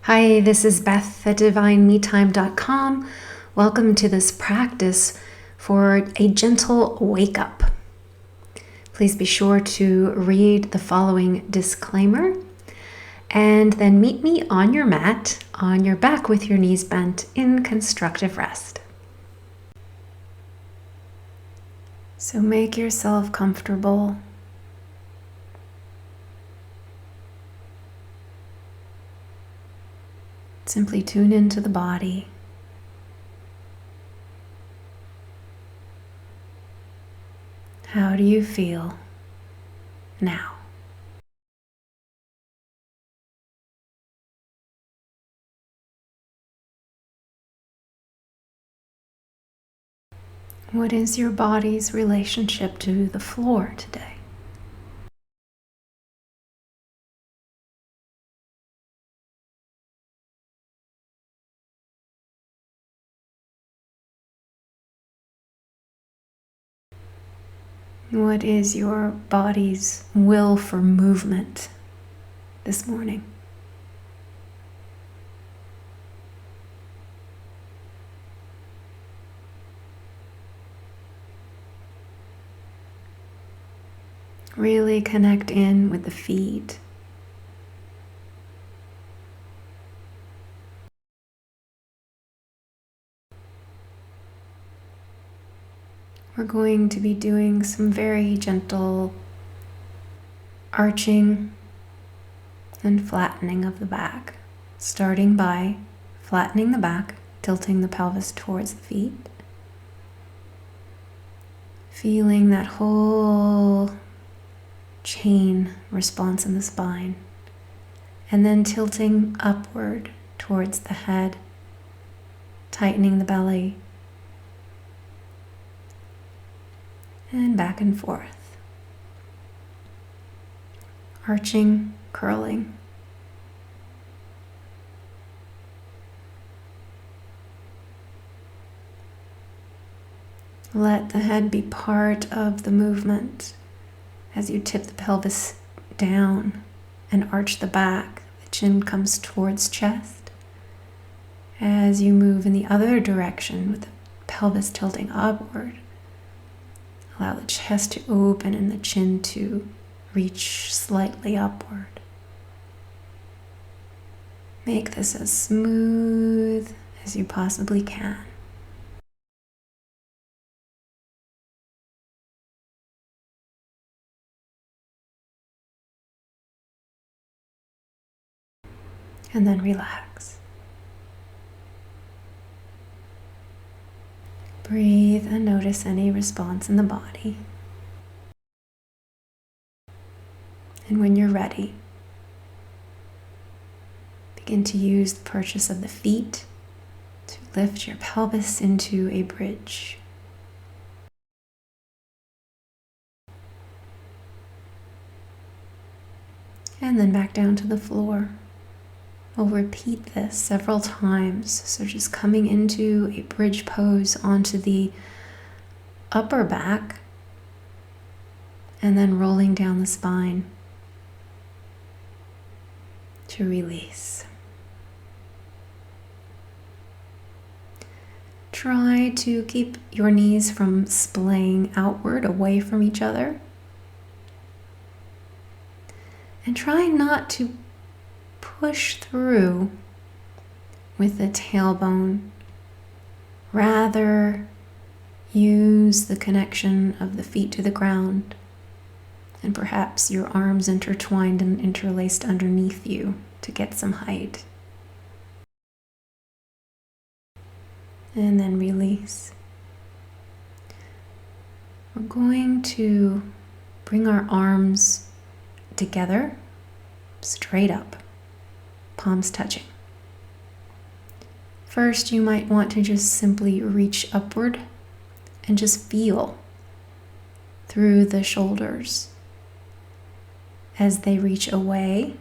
Hi, this is Beth at divinemetime.com. Welcome to this practice for a gentle wake up. Please be sure to read the following disclaimer and then meet me on your mat, on your back with your knees bent in constructive rest. So make yourself comfortable. Simply tune into the body. How do you feel now? What is your body's relationship to the floor today? What is your body's will for movement this morning? Really connect in with the feet. We're going to be doing some very gentle arching and flattening of the back, starting by flattening the back, tilting the pelvis towards the feet, feeling that whole chain response in the spine, and then tilting upward towards the head, tightening the belly, and back and forth. Arching, curling. Let the head be part of the movement as you tip the pelvis down and arch the back. The chin comes towards chest. As you move in the other direction with the pelvis tilting upward, allow the chest to open and the chin to reach slightly upward. Make this as smooth as you possibly can. And then relax. Breathe and notice any response in the body. And when you're ready, begin to use the purchase of the feet to lift your pelvis into a bridge. And then back down to the floor. We'll repeat this several times. So just coming into a bridge pose onto the upper back and then rolling down the spine to release. Try to keep your knees from splaying outward away from each other. And try not to push through with the tailbone. Rather, use the connection of the feet to the ground and perhaps your arms intertwined and interlaced underneath you to get some height. And then release. We're going to bring our arms together, straight up, palms touching. First, you might want to just simply reach upward and just feel through the shoulders as they reach away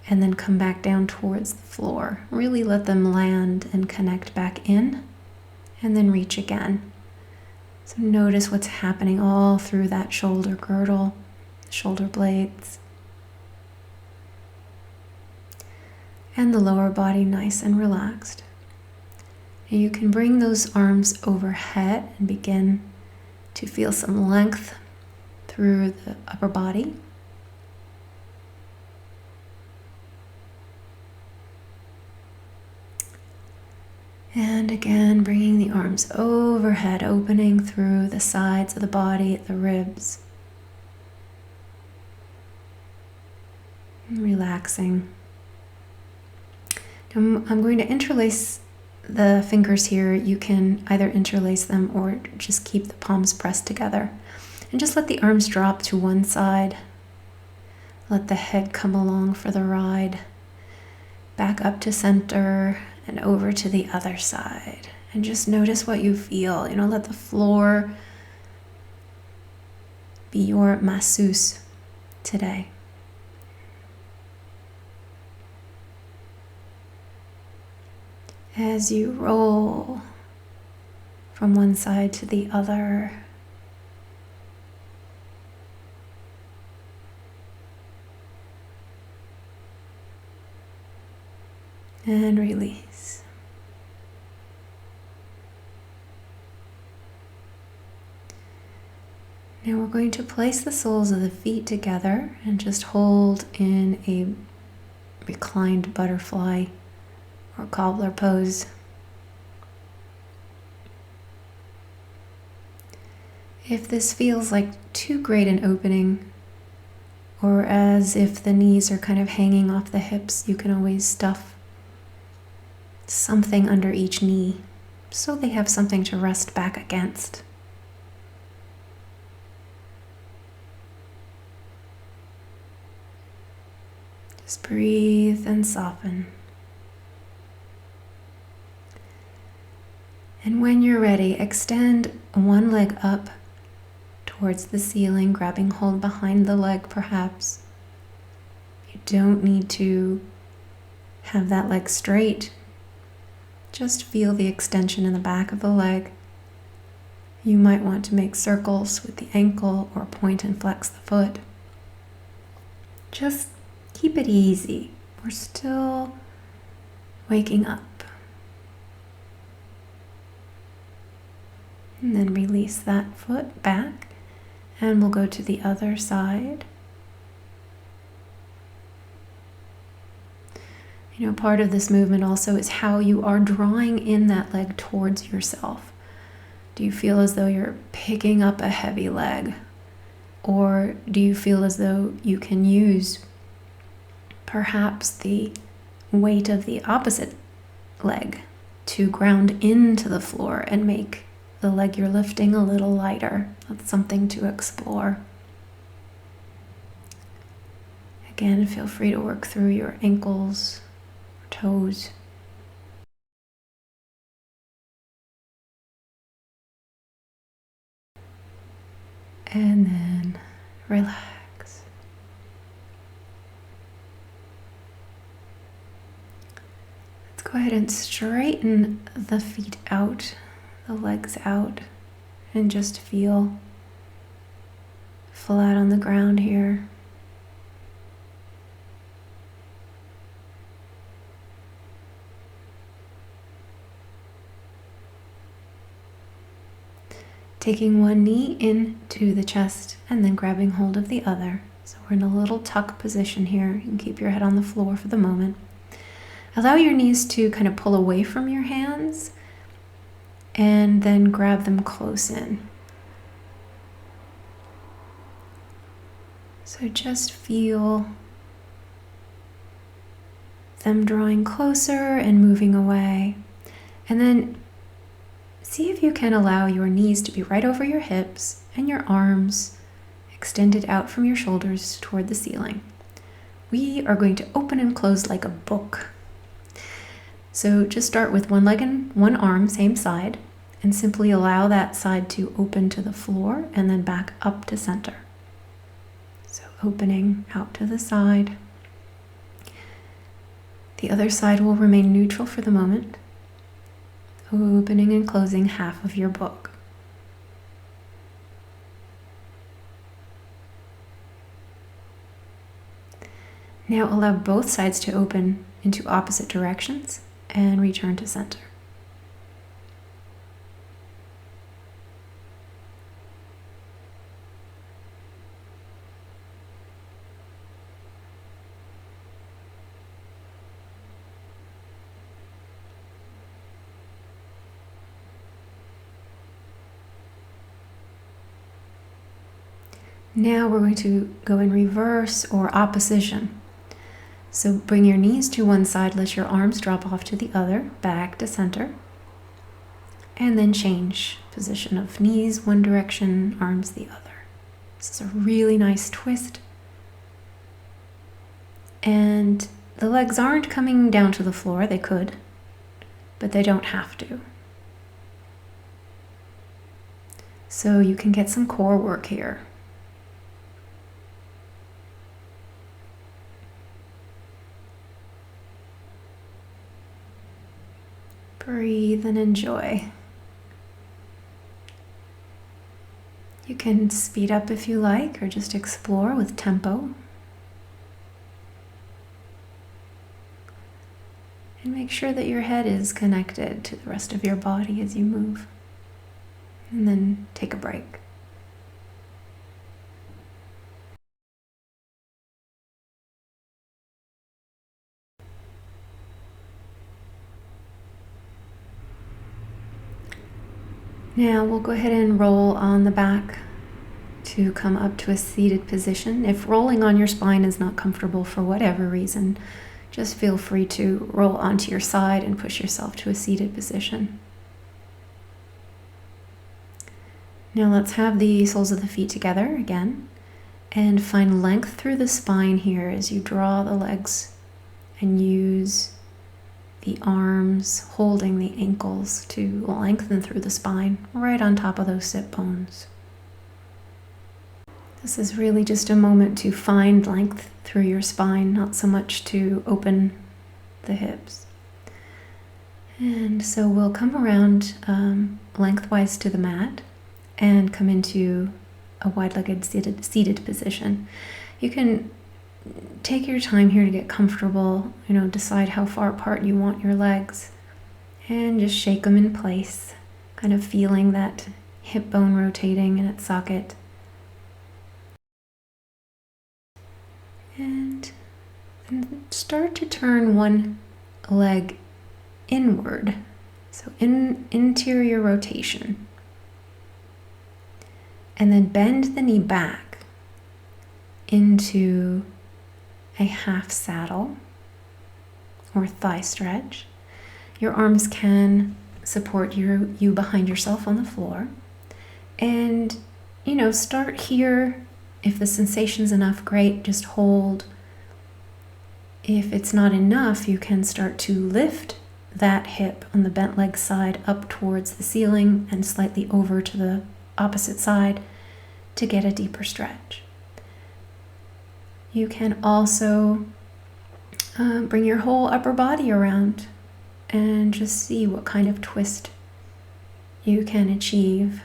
and then come back down towards the floor. Really let them land and connect back in and then reach again. So notice what's happening all through that shoulder girdle, shoulder blades. and the lower body nice and relaxed. And you can bring those arms overhead and begin to feel some length through the upper body. And again, bringing the arms overhead, opening through the sides of the body, the ribs. And relaxing. I'm going to interlace the fingers here. You can either interlace them or just keep the palms pressed together. And just let the arms drop to one side. Let the head come along for the ride. Back up to center and over to the other side. And just notice what you feel. Let the floor be your masseuse today. As you roll from one side to the other, and release. Now we're going to place the soles of the feet together and just hold in a reclined butterfly or cobbler pose. If this feels like too great an opening, or as if the knees are kind of hanging off the hips, you can always stuff something under each knee so they have something to rest back against. Just breathe and soften. And when you're ready, extend one leg up towards the ceiling, grabbing hold behind the leg perhaps. You don't need to have that leg straight. Just feel the extension in the back of the leg. You might want to make circles with the ankle or point and flex the foot. Just keep it easy. We're still waking up. And then release that foot back, and we'll go to the other side. Part of this movement also is how you are drawing in that leg towards yourself. Do you feel as though you're picking up a heavy leg? Or do you feel as though you can use perhaps the weight of the opposite leg to ground into the floor and make the leg you're lifting a little lighter? That's something to explore. Again, feel free to work through your ankles, or toes. And then relax. Let's go ahead and straighten the feet out, the legs out, and just feel flat on the ground here. Taking one knee into the chest and then grabbing hold of the other. So we're in a little tuck position here. You can keep your head on the floor for the moment. Allow your knees to kind of pull away from your hands and then grab them close in. So just feel them drawing closer and moving away. And then see if you can allow your knees to be right over your hips and your arms extended out from your shoulders toward the ceiling. We are going to open and close like a book. So just start with one leg and one arm, same side, and simply allow that side to open to the floor and then back up to center. So opening out to the side. The other side will remain neutral for the moment. Opening and closing half of your book. Now allow both sides to open into opposite directions and return to center. Now we're going to go in reverse or opposition. So bring your knees to one side, let your arms drop off to the other, back to center. And then change position of knees one direction, arms the other. This is a really nice twist. And the legs aren't coming down to the floor, they could, but they don't have to. So you can get some core work here. Breathe and enjoy. You can speed up if you like, or just explore with tempo. And make sure that your head is connected to the rest of your body as you move. And then take a break. Now we'll go ahead and roll on the back to come up to a seated position. If rolling on your spine is not comfortable for whatever reason, just feel free to roll onto your side and push yourself to a seated position. Now let's have the soles of the feet together again and find length through the spine here as you draw the legs and use the arms holding the ankles to lengthen through the spine, right on top of those sit bones. This is really just a moment to find length through your spine, not so much to open the hips. And so we'll come around lengthwise to the mat and come into a wide-legged seated position. You can take your time here to get comfortable, decide how far apart you want your legs and just shake them in place, kind of feeling that hip bone rotating in its socket. And start to turn one leg inward, so interior rotation. And then bend the knee back into a half saddle or thigh stretch. Your arms can support you behind yourself on the floor. And, start here. If the sensation's enough, great, just hold. If it's not enough, you can start to lift that hip on the bent leg side up towards the ceiling and slightly over to the opposite side to get a deeper stretch. You can also bring your whole upper body around and just see what kind of twist you can achieve,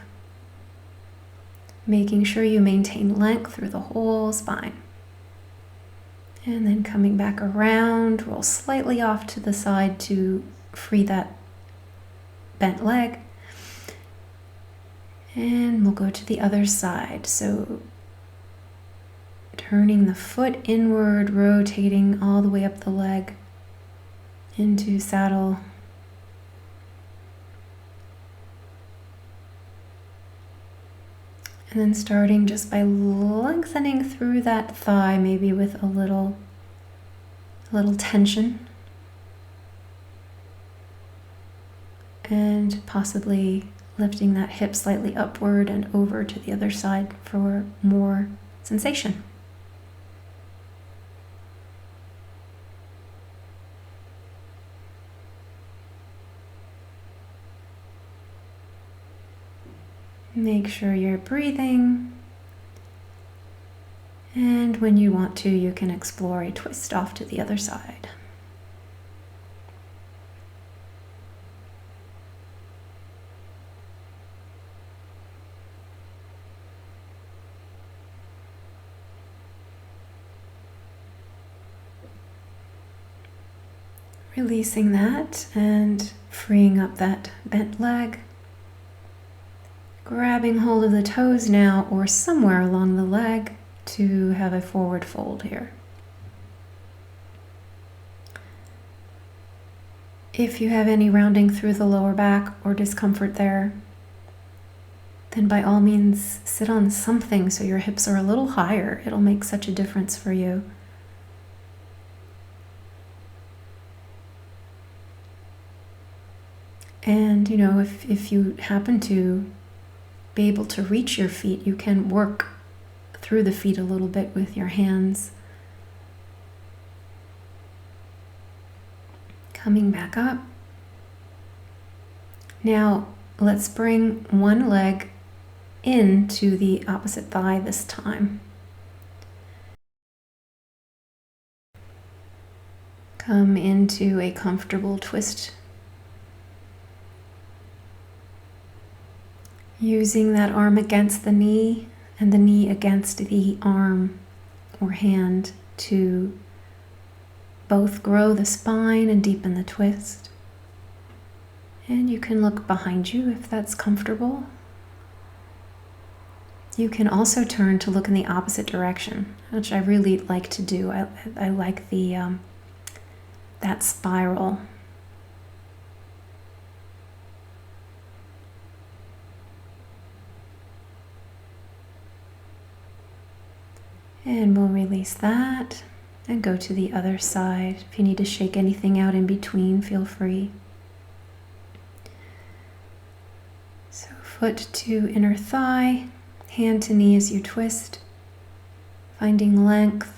making sure you maintain length through the whole spine. And then coming back around, roll slightly off to the side to free that bent leg. And we'll go to the other side. So turning the foot inward, rotating all the way up the leg into saddle. And then starting just by lengthening through that thigh, maybe with a little tension. And possibly lifting that hip slightly upward and over to the other side for more sensation. Make sure you're breathing. And when you want to, you can explore a twist off to the other side. Releasing that and freeing up that bent leg. Grabbing hold of the toes now or somewhere along the leg to have a forward fold here. If you have any rounding through the lower back or discomfort there, then by all means sit on something so your hips are a little higher. It'll make such a difference for you. And if you happen to be able to reach your feet, you can work through the feet a little bit with your hands. Coming back up. Now let's bring one leg into the opposite thigh this time. Come into a comfortable twist. Using that arm against the knee and the knee against the arm or hand to both grow the spine and deepen the twist. And you can look behind you if that's comfortable. You can also turn to look in the opposite direction, which I really like to do. I like the that spiral. And we'll release that and go to the other side. If you need to shake anything out in between, feel free. So foot to inner thigh, hand to knee as you twist, finding length.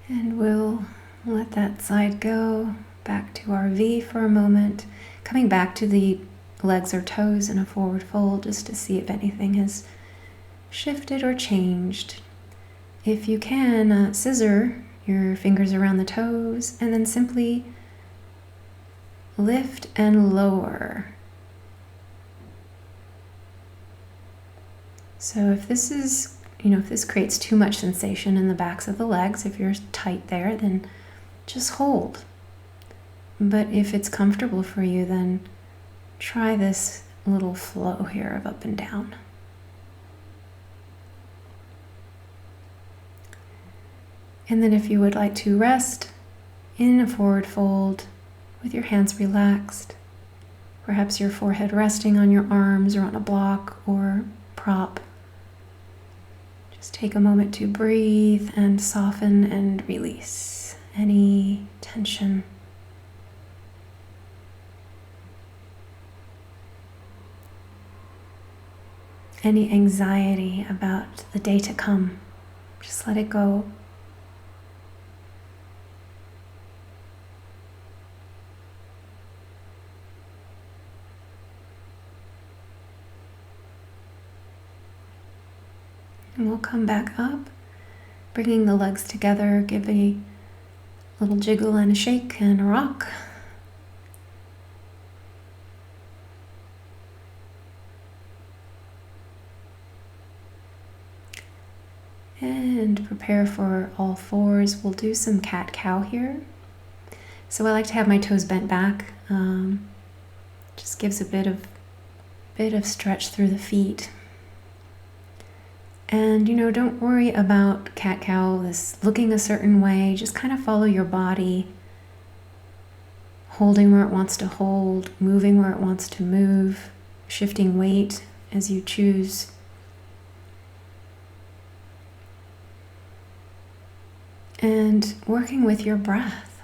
And we'll let that side go. Back to our V for a moment. Coming back to the legs or toes in a forward fold just to see if anything has shifted or changed. If you can, scissor your fingers around the toes and then simply lift and lower. So if this is if this creates too much sensation in the backs of the legs, if you're tight there, then just hold. But if it's comfortable for you, then try this little flow here of up and down. And then if you would like to rest in a forward fold with your hands relaxed, perhaps your forehead resting on your arms or on a block or prop, just take a moment to breathe and soften and release any tension. Any anxiety about the day to come. Just let it go. And we'll come back up, bringing the legs together, give a little jiggle and a shake and a rock. And prepare for all fours. We'll do some cat-cow here. So I like to have my toes bent back. Just gives a bit of stretch through the feet. And don't worry about cat-cow, this looking a certain way. Just kind of follow your body, holding where it wants to hold, moving where it wants to move, shifting weight as you choose. And working with your breath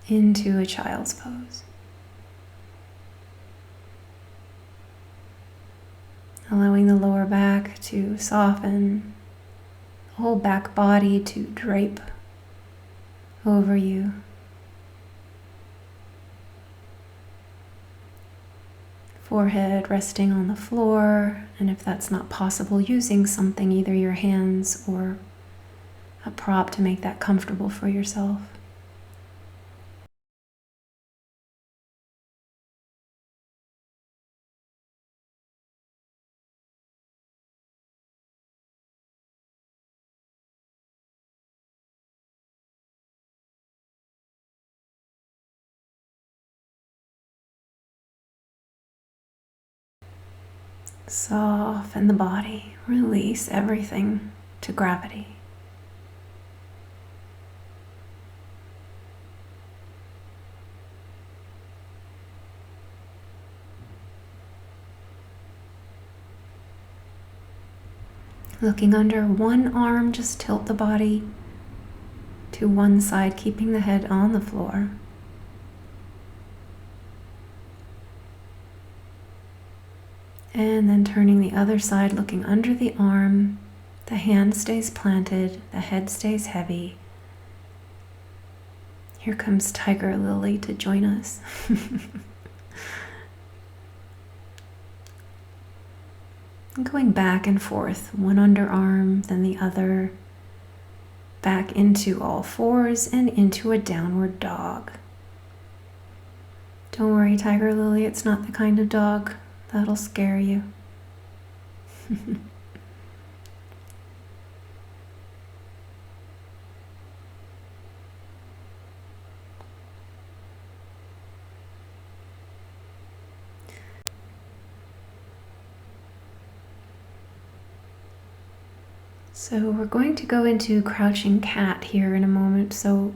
into a child's pose. Allowing the lower back to soften, the whole back body to drape over you. Forehead resting on the floor, and if that's not possible, using something, either your hands or a prop to make that comfortable for yourself. Soften the body, release everything to gravity. Looking under one arm, just tilt the body to one side, keeping the head on the floor. And then turning the other side, looking under the arm. The hand stays planted, the head stays heavy. Here comes Tiger Lily to join us. And going back and forth, one underarm, then the other, back into all fours and into a downward dog. Don't worry, Tiger Lily, it's not the kind of dog that'll scare you. So we're going to go into crouching cat here in a moment. So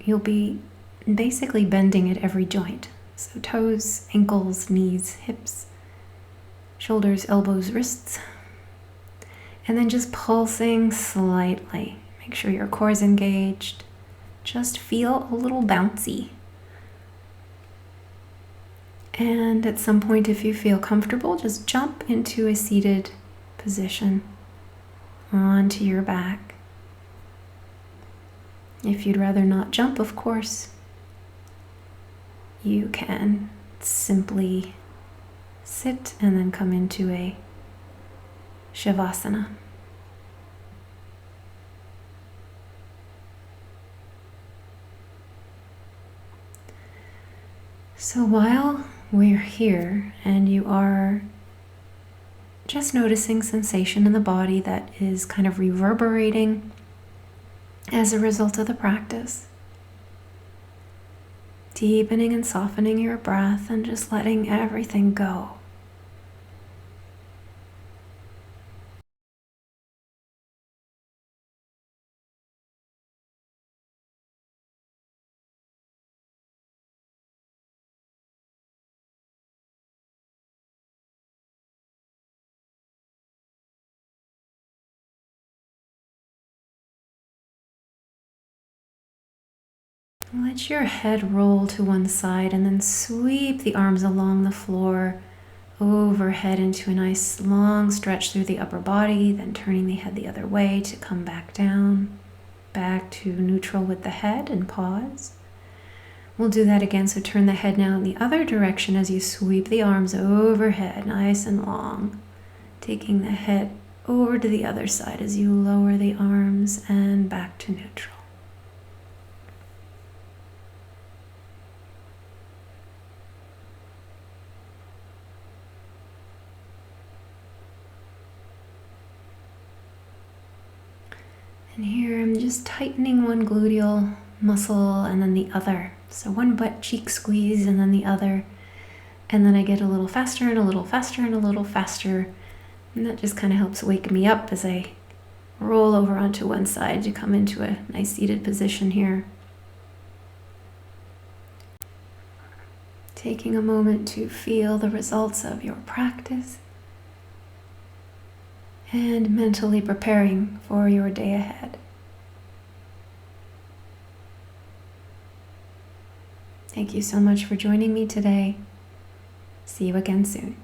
you'll be basically bending at every joint. So toes, ankles, knees, hips, shoulders, elbows, wrists. And then just pulsing slightly. Make sure your core is engaged. Just feel a little bouncy. And at some point, if you feel comfortable, just jump into a seated position onto your back. If you'd rather not jump, of course, you can simply sit and then come into a savasana. So while we're here and you are just noticing sensation in the body that is kind of reverberating as a result of the practice, deepening and softening your breath and just letting everything go. Let your head roll to one side and then sweep the arms along the floor, overhead into a nice long stretch through the upper body, then turning the head the other way to come back down, back to neutral with the head and pause. We'll do that again, so turn the head now in the other direction as you sweep the arms overhead, nice and long, taking the head over to the other side as you lower the arms and back to neutral. And here I'm just tightening one gluteal muscle and then the other. So one butt cheek squeeze and then the other. And then I get a little faster and a little faster and a little faster. And that just kind of helps wake me up as I roll over onto one side to come into a nice seated position here. Taking a moment to feel the results of your practice. and mentally preparing for your day ahead. Thank you so much for joining me today. See you again soon.